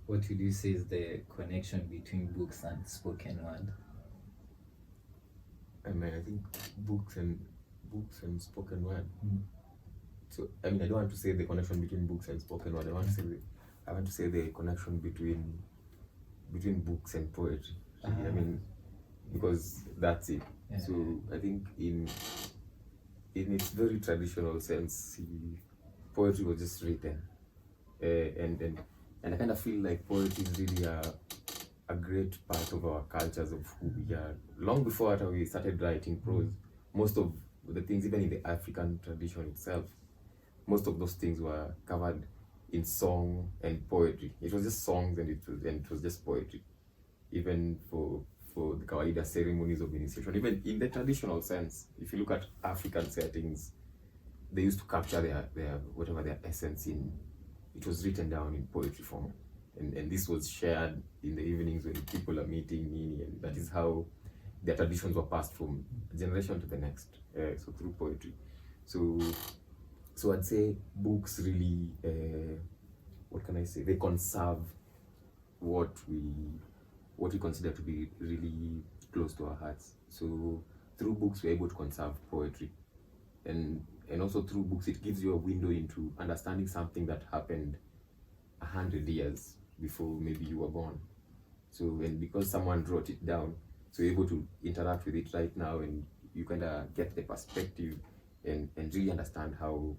What would you say is the connection between books and spoken word? I mean, I think books and spoken word. So I mean, I don't want to say the connection between books and spoken word. I want to say the connection between books and poetry. I mean, because that's it. Yeah. So I think in its very traditional sense, poetry was just written, and I kind of feel like poetry is really a great part of our cultures of who we are. Long before we started writing prose, most of the things, even in the African tradition itself, most of those things were covered in song and poetry. It was just songs and it was just poetry. Even for the kawaida ceremonies of initiation, even in the traditional sense, if you look at African settings, they used to capture their whatever their essence in. It was written down in poetry form, and this was shared in the evenings when people are meeting, and that is how their traditions were passed from generation to the next. So through poetry. So I'd say books really, what can I say? They conserve what we consider to be really close to our hearts. So through books, we're able to conserve poetry, and also through books, it gives you a window into understanding something that happened 100 years before maybe you were born. So, and because someone wrote it down, so you're able to interact with it right now, and you kind of get the perspective and really understand how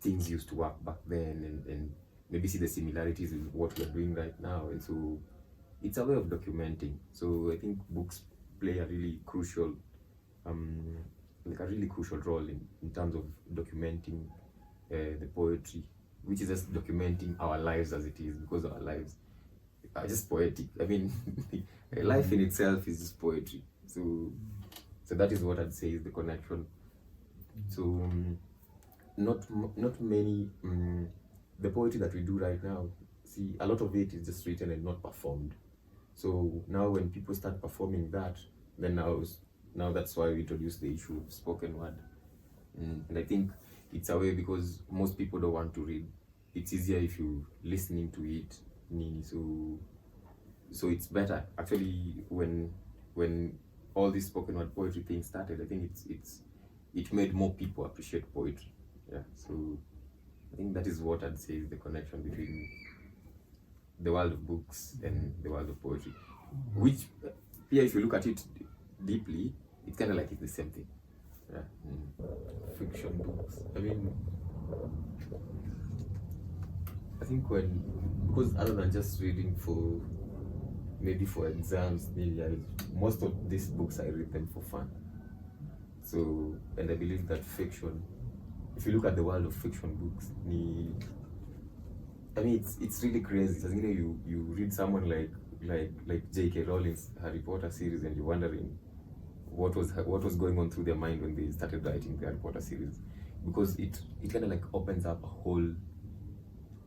things used to work back then, and maybe see the similarities in what we're doing right now. And so it's a way of documenting. So I think books play a really crucial role in terms of documenting the poetry, which is just documenting our lives as it is, because our lives are just poetic. I mean, life in itself is just poetry. So that is what I'd say is the connection. So not many the poetry that we do right now, see, a lot of it is just written and not performed. So now when people start performing that, then now that's why we introduce the issue of spoken word. And I think it's a way, because most people don't want to read. It's easier if you listening to it. So it's better actually when all this spoken word poetry thing started. I think it made more people appreciate poetry. Yeah. So I think that is what I'd say is the connection between the world of books and the world of poetry. Which, yeah, if you look at it deeply, it's kind of like it's the same thing. Yeah. Fiction books. I mean, I think because other than just reading for maybe for exams, most of these books I read them for fun. So, and I believe that fiction, if you look at the world of fiction books, I mean, it's really crazy. So, you read someone like J.K. Rowling's Harry Potter series, and you're wondering what was going on through their mind when they started writing the Harry Potter series, because it kind of like opens up a whole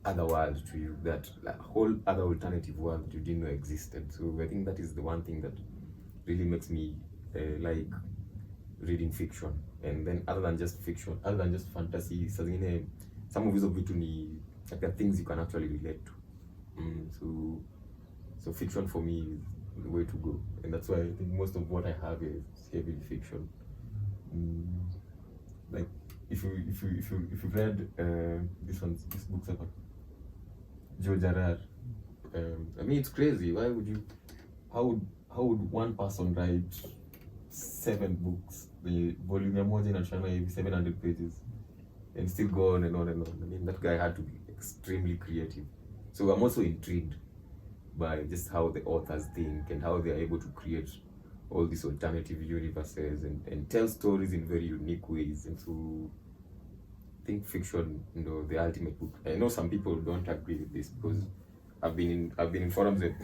other world to you, that like a whole other alternative world that you didn't know existed. So I think that is the one thing that really makes me like reading fiction. And then other than just fiction, other than just fantasy, some of hizo vitu ni like the things you can actually relate to. So fiction for me is the way to go, and that's why I think most of what I have is heavily fiction. Like if you read this books about George R.R. I mean, it's crazy. Why would you? How would one person write 7 books? The volume moja inashana hivi 700 pages, and still go on and on and on. I mean, that guy had to be extremely creative. So I'm also intrigued by just how the authors think and how they are able to create all these alternative universes and tell stories in very unique ways. And so I think fiction, the ultimate book. I know some people don't agree with this, because I've been in forums that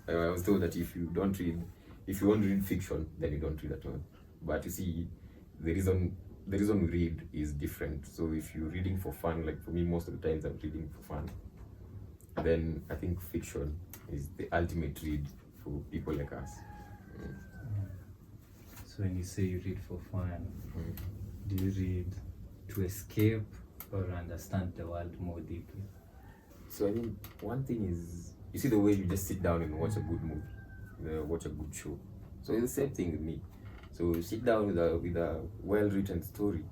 I was told that if you won't read fiction, then you don't read at all. But you see, the reason we read is different. So if you're reading for fun, like for me, most of the times I'm reading for fun, then I think fiction is the ultimate read for people like us. So when you say you read for fun, do you read to escape or understand the world more deeply? So I mean, one thing is, you see the way you just sit down and watch a good movie, watch a good show. So it's the same thing with me. So you sit down with a well-written story,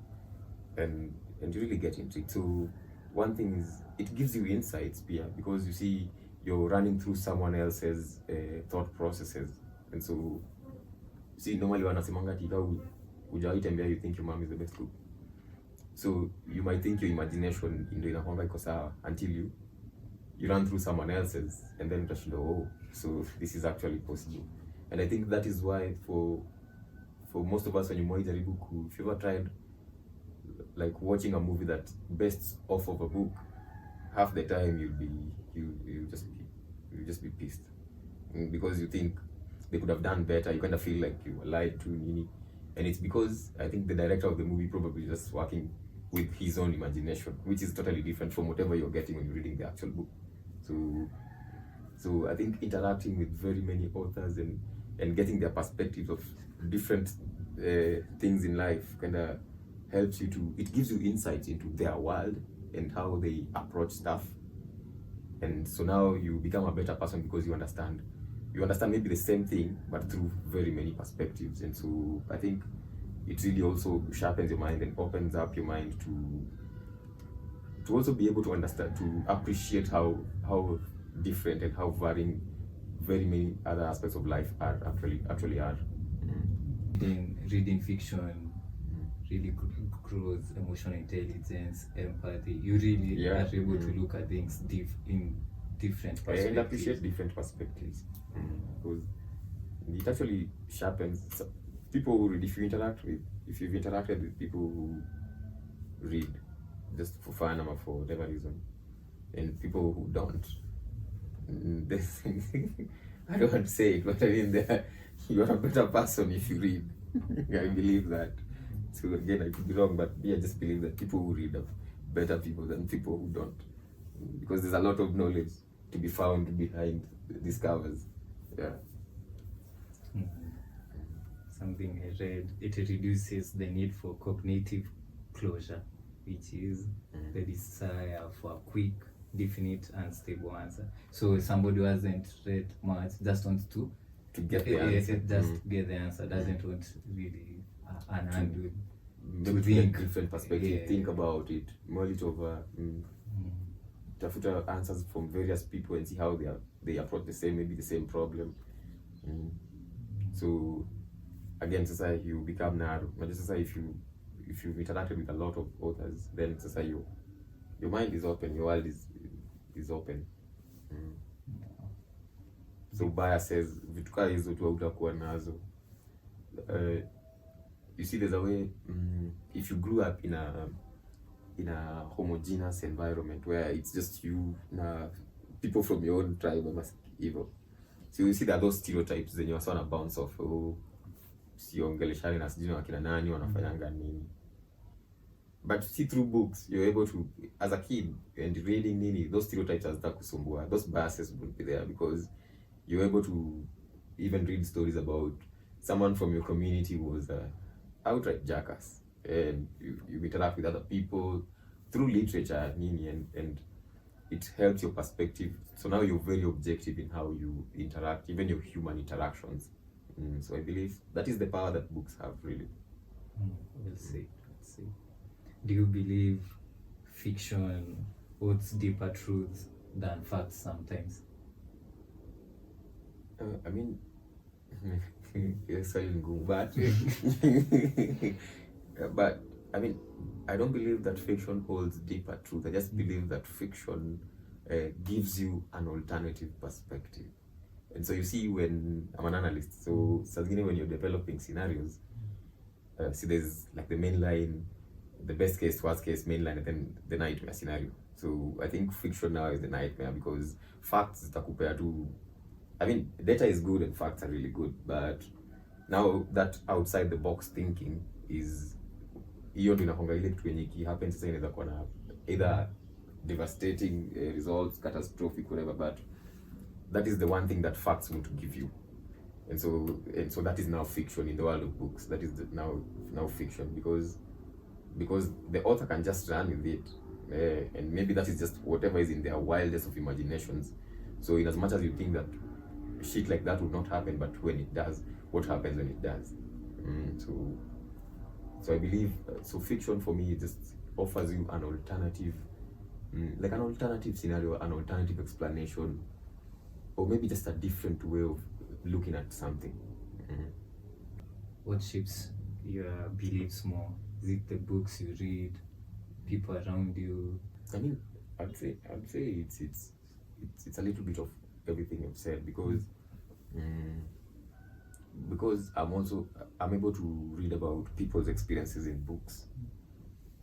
and you really get into it. So one thing is, it gives you insights, yeah, because you see you're running through someone else's thought processes, and so you see normally wanasemanga ati kama hujawahi tembea, you think your mom is the best cook. So you might think your imagination ndio inakwanga iko sawa until you run through someone else's, and then utashinda, oh, so this is actually possible. And I think that is why for most of us, when you jaribu if you ever tried like watching a movie that based off of a book, half the time you'll just be pissed, because you think they could have done better. You kind of feel like you were lied to, and it's because I think the director of the movie probably just working with his own imagination, which is totally different from whatever you're getting when you're reading the actual book. So I think interacting with very many authors and getting their perspectives of different things in life kind of helps you it gives you insight into their world and how they approach stuff. And so now you become a better person because you understand maybe the same thing but through very many perspectives. And so I think it really also sharpens your mind and opens up your mind to also be able to understand, to appreciate how different and how varying very many other aspects of life are actually are. Reading fiction really grows emotional intelligence, empathy. You really are able to look at things in different perspectives. And appreciate different perspectives. Because it actually sharpens people who read. If you've interacted with people who read just for fun or for whatever reason, and people who don't, I don't want to say it, but I mean, you're a better person if you read. I believe that. So again, I could be wrong, but I just believe that people who read are better people than people who don't, because there's a lot of knowledge to be found behind these covers. Yeah. Something I read, it reduces the need for cognitive closure, which is the desire for a quick, definite, and stable answer. So somebody who hasn't read much just wants to get the answer. Get the answer. Doesn't want really unhandled. To think different perspective, think about it, mull it over, tafuta answers from various people and see how they approach the same problem. So again, sasa you become narrow. But sasa if you've interacted with a lot of authors, then sasa your mind is open, your world is open. So biases vitu kaa hizo tu hautakuwa nazo. You see, there's a way, if you grew up in a homogeneous environment where it's just you, people from your own tribe are evil. So you see that those stereotypes then you're sort of bounce off. Oh, siongeleshani na sijui wakina nani wanafanyanga nini. But see, through books you're able to, as a kid and reading nini, those stereotypes hazitakusumbua. Those biases won't be there because you're able to even read stories about someone from your community who was outright jackass, and you interact with other people through literature nini, and it helps your perspective. So now you're very objective in how you interact, even your human interactions. So I believe that is the power that books have, really. We'll see. Do you believe fiction holds deeper truths than facts sometimes? I mean, yes, but but I mean, I don't believe that fiction holds deeper truth. I just believe that fiction gives you an alternative perspective. And so you see, when I'm an analyst, so suddenly when you're developing scenarios, see there's like the main line, the best case, worst case, main line, and then the nightmare scenario. So I think fiction now is the nightmare because facts zitakupea tu. I mean, data is good and facts are really good, but now that outside the box thinking is hiyo ndio inakonga ile kitu yenye ki happens sasa, inaweza kuwa na either devastating results, catastrophic, whatever, but that is the one thing that facts want to give you. And so that is now fiction in the world of books. That is now fiction because the author can just run with it and maybe that is just whatever is in their wildest of imaginations. So in as much as you think that shit like that would not happen, but when it does, what happens when it does? So I believe so fiction for me just offers you an alternative, like an alternative scenario, an alternative explanation, or maybe just a different way of looking at something. What shapes your beliefs more? Is it the books you read, people around you? I mean, I'd say it's a little bit of everything you've said, because I'm able to read about people's experiences in books,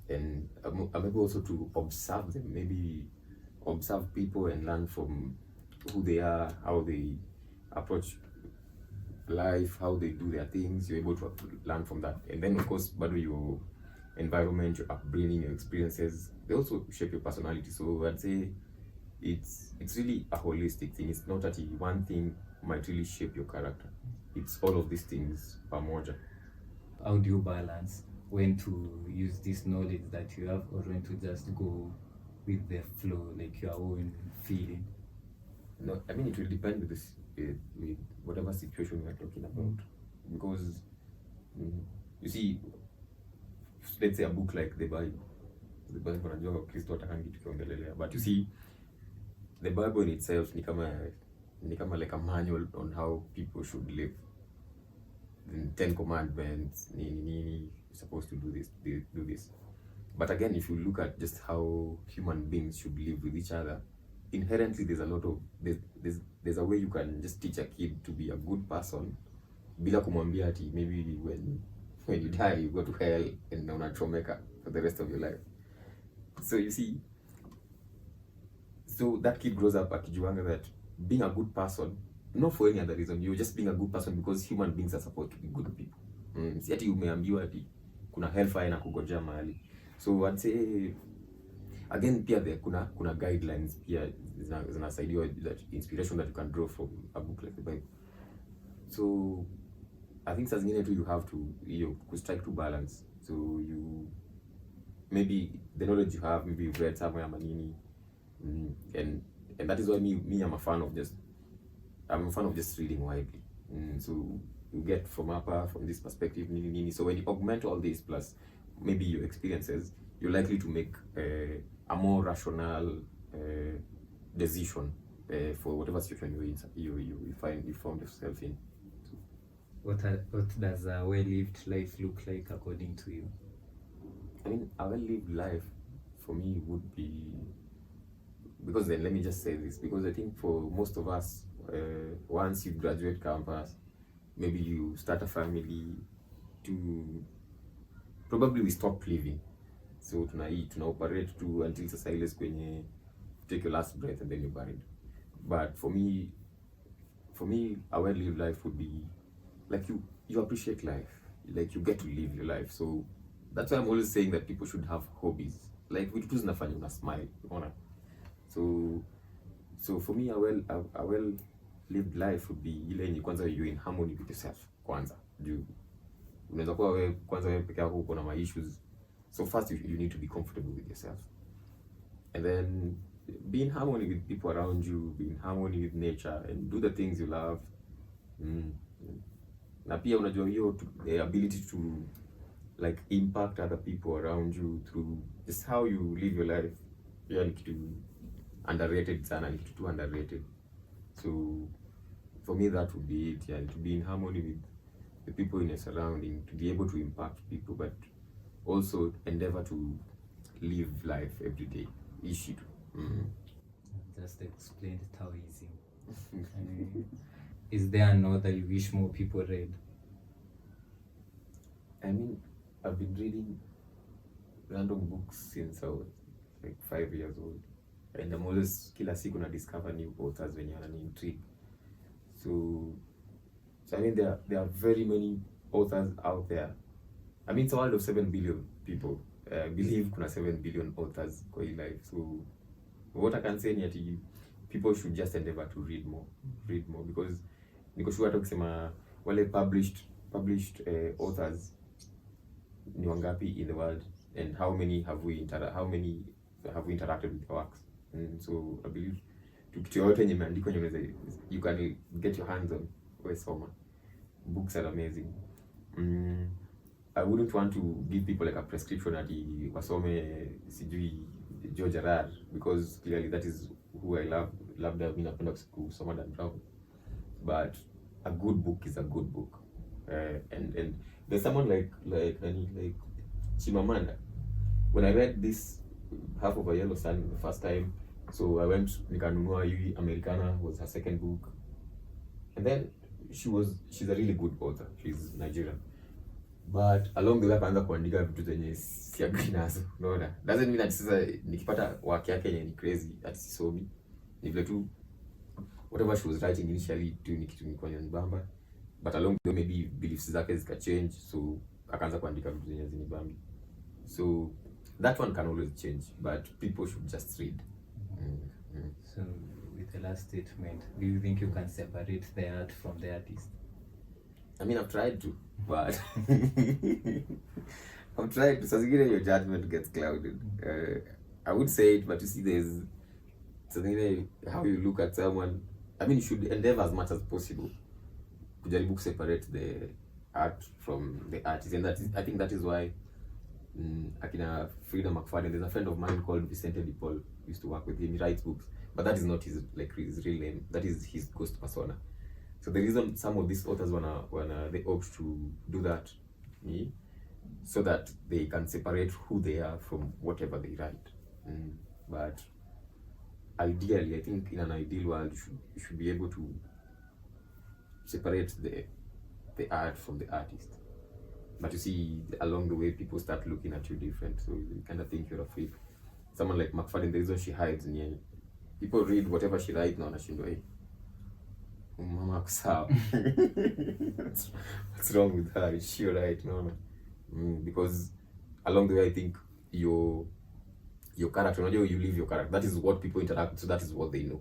and I'm able also to observe them, maybe observe people and learn from who they are, how they approach life, how they do their things. You're able to learn from that, and then of course, but your environment, your upbringing, your experiences, they also shape your personality. So I'd say it's really a holistic thing. It's not that one thing might really shape your character. It's all of these things pamoja. How do you balance when to use this knowledge that you have, or when to just go with the flow, like your own feeling? No, I mean, it will depend with this, with whatever situation we are talking about. Because you see, let's say a book like the Bible. The Bible, najua Kristo atakangi tukiongelelea, but you see, the Bible in itself ni kama like a manual on how people should live. The 10 commandments, you're supposed to do this. But again, if you look at just how human beings should live with each other, inherently there's a lot of there's a way you can just teach a kid to be a good person bila kumwambia ati maybe when you die you go to hell and unachomeka for the rest of your life. So you see, so that kid grows up akijuanga that being a good person, not for any other reason, you're just being a good person because human beings are supposed to be good people. Si ati umeambiwa ati kuna hellfire na kugojea mahali. So I'd say again, pia there kuna guidelines pia zinasaidia, that inspiration that you can draw from a book like the Bible. So I think saa zingine tu you have to strike to balance. So you maybe the knowledge you have, maybe you've read somewhere ama nini, and that is why me I'm a fan of just reading widely. So you get from this perspective, nini. So when you augment all this plus maybe your experiences, you're likely to make a more rational decision for whatever situation you found yourself in. What does a well-lived life look like according to you? I mean, a well-lived life for me would be, because then let me just say this, because I think for most of us, once you graduate campus, maybe you start a family, probably we stop living. So tuna operate to until sasa ile kwenye take your last breath and then you're buried. But for me a well-lived life would be like you appreciate life, like you get to live your life. So that's why I'm always saying that people should have hobbies, like vitu tu zinafanya una smile, unaona. So for me a well-lived life would be ile yenye kwanza you're in harmony with yourself kwanza. Unaweza kuwa wewe kwanza wewe peke yako uko na issues. So first you need to be comfortable with yourself, and then be in harmony with people around you, be in harmony with nature, and do the things you love. Na pia unajua hiyo the ability to like impact other people around you through just how you live your life. Yeah, ni kitu underrated sana, ni kitu too underrated. So for me that would be it, yeah, to be in harmony with the people in your surrounding, to be able to impact people, but also endeavor to live life every day. Issue. Just explained it how easy. Is there another you wish more people read? I mean, I've been reading random books since I was like 5 years old, and I'm always kila siku na discover new authors when you're intrigued. So I mean, there are very many authors out there. I mean, it's a world of 7 billion people. I believe kuna 7 billion authors kwa hii life. So what I can say ni ati people should just endeavor to read more, because niko sure hata kusema wale published authors ni wangapi in the world, and how many have you interacted with their works? So I believe kitu yote yenye imeandikwa you can get your hands on, we soma. Books are amazing. I wouldn't want to give people like a prescription ati wasome sijui George R.R. because clearly that is who I love. Labda mimi napenda kusoma Dan Brown. But a good book is a good book. And there's someone like Chimamanda. When I read this Half of a Yellow Sun the first time, so I went nikanunua hii Americana, was her second book. And then she's a really good author. She's Nigerian. But along the way akaanza kuandika vitu zenye si agree nazo. Unaona? Doesn't mean that sasa nikipata work yake yenye ni crazy ati sisomi. Ni vile tu whatever she was writing initially tu ni kitu nilikuwa nyanibamba. But along the way maybe beliefs zake zika change, so akaanza kuandika vitu zenye zinibambi. So that one can always change, but people should just read. So with the last statement, do you think you can separate the art from the artist? I mean, I've tried to, but I've tried to. So your judgment gets clouded. I would say it, but you see, there's something how you look at someone. I mean, you should endeavor as much as possible to separate the art from the artist, and I think that is why Akina Frida McFadden. There's a friend of mine called Vicente De Paul. Used to work with him. He writes books, but that is not his real name. That is his ghost persona. So the reason some of these authors they opt to do that, so that they can separate who they are from whatever they write. But ideally, I think in an ideal world, you should be able to separate the art from the artist. But you see, along the way, people start looking at you different, so you kind of think you're a freak. Someone like McFadden, the reason she hides near people read whatever she writes now, and Mama sawa. What's wrong with her? Is she alright? No. Because along the way, I think your character, you live your character. That is what people interact with, so that is what they know.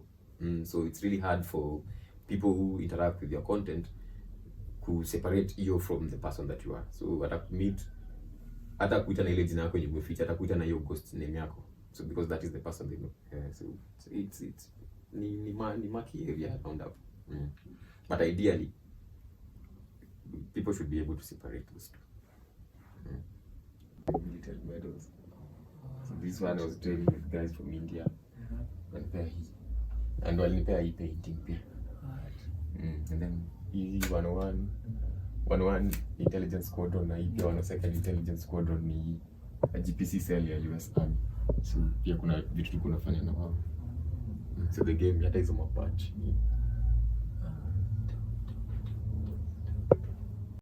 So it's really hard for people who interact with your content to separate you from the person that you are. So hata kuita na ile jina yako yenye umeficha, hata kuita na hiyo ghost name yako. So because that is the person they know. So it's ni murky area around up. But ideally, people should be able to separate those two. Military medals. So this one I was training with guys from India. And walinipea hii painting pia. And then hii 101 intelligence squadron na hii pia 102nd intelligence squadron ni GPC cell ya US Army. So pia kuna vitu tunafanya na wao. So the game hata hizo mapatch